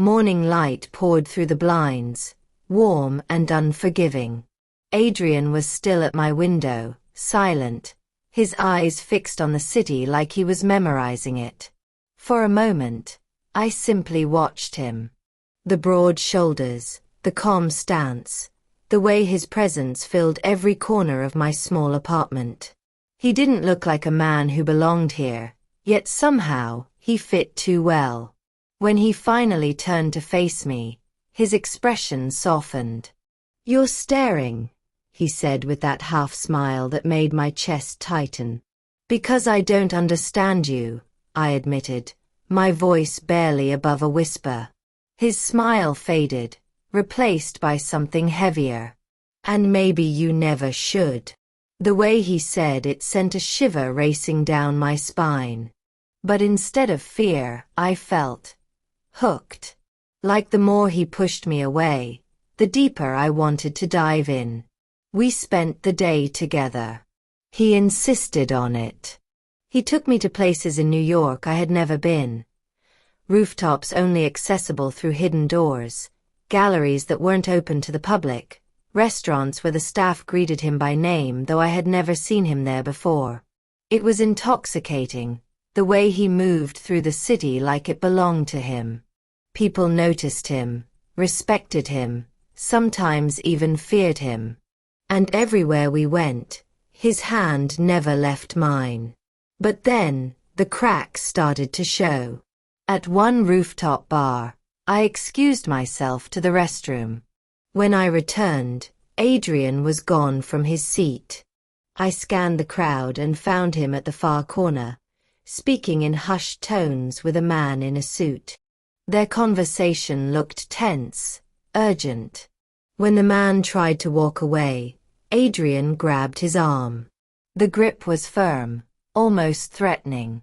Morning light poured through the blinds, warm and unforgiving. Adrian was still at my window, silent, his eyes fixed on the city like he was memorizing it. For a moment, I simply watched him. The broad shoulders, the calm stance, the way his presence filled every corner of my small apartment. He didn't look like a man who belonged here, yet somehow he fit too well. When he finally turned to face me, his expression softened. "You're staring," he said with that half smile that made my chest tighten. "Because I don't understand you," I admitted, my voice barely above a whisper. His smile faded, replaced by something heavier. "And maybe you never should." The way he said it sent a shiver racing down my spine. But instead of fear, I felt hooked. Like the more he pushed me away, the deeper I wanted to dive in. We spent the day together. He insisted on it. He took me to places in New York I had never been. Rooftops only accessible through hidden doors, galleries that weren't open to the public, restaurants where the staff greeted him by name though I had never seen him there before. It was intoxicating, the way he moved through the city like it belonged to him. People noticed him, respected him, sometimes even feared him. And everywhere we went, his hand never left mine. But then, the cracks started to show. At one rooftop bar, I excused myself to the restroom. When I returned, Adrian was gone from his seat. I scanned the crowd and found him at the far corner, speaking in hushed tones with a man in a suit. Their conversation looked tense, urgent. When the man tried to walk away, Adrian grabbed his arm. The grip was firm, almost threatening.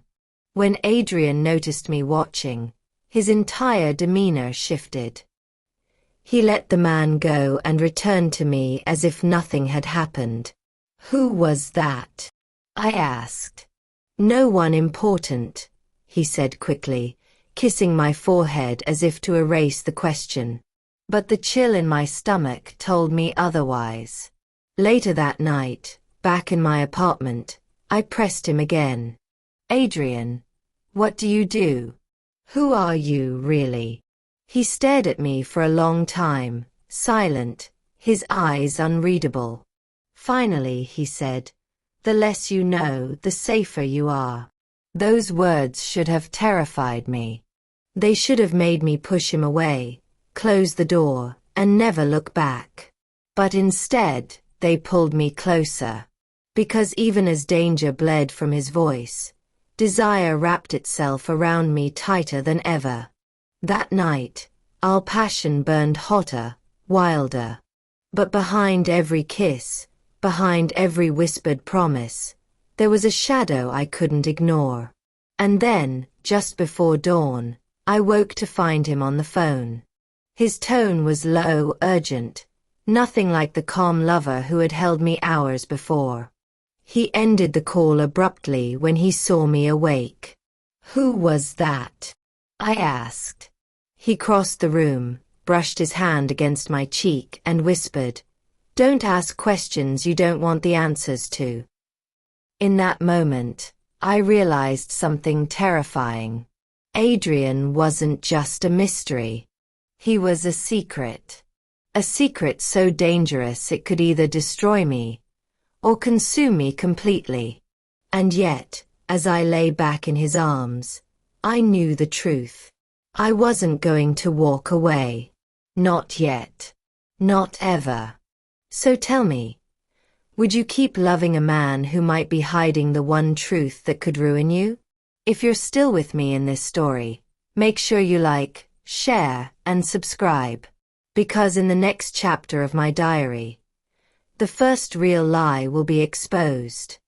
When Adrian noticed me watching, his entire demeanor shifted. He let the man go and returned to me as if nothing had happened. "Who was that?" I asked. "No one important," he said quickly, kissing my forehead as if to erase the question. But the chill in my stomach told me otherwise. Later that night, back in my apartment, I pressed him again. "Adrian, what do you do? Who are you, really?" He stared at me for a long time, silent, his eyes unreadable. Finally, he said, "The less you know, the safer you are." Those words should have terrified me. They should have made me push him away, close the door, and never look back. But instead, they pulled me closer. Because even as danger bled from his voice, desire wrapped itself around me tighter than ever. That night, our passion burned hotter, wilder. But behind every kiss, behind every whispered promise, there was a shadow I couldn't ignore. And then, just before dawn, I woke to find him on the phone. His tone was low, urgent, nothing like the calm lover who had held me hours before. He ended the call abruptly when he saw me awake. "Who was that?" I asked. He crossed the room, brushed his hand against my cheek, and whispered, "Don't ask questions you don't want the answers to." In that moment, I realized something terrifying. Adrian wasn't just a mystery. He was a secret. A secret so dangerous it could either destroy me or consume me completely. And yet, as I lay back in his arms, I knew the truth. I wasn't going to walk away. Not yet. Not ever. So tell me, would you keep loving a man who might be hiding the one truth that could ruin you? If you're still with me in this story, make sure you like, share, and subscribe. Because in the next chapter of my diary, the first real lie will be exposed.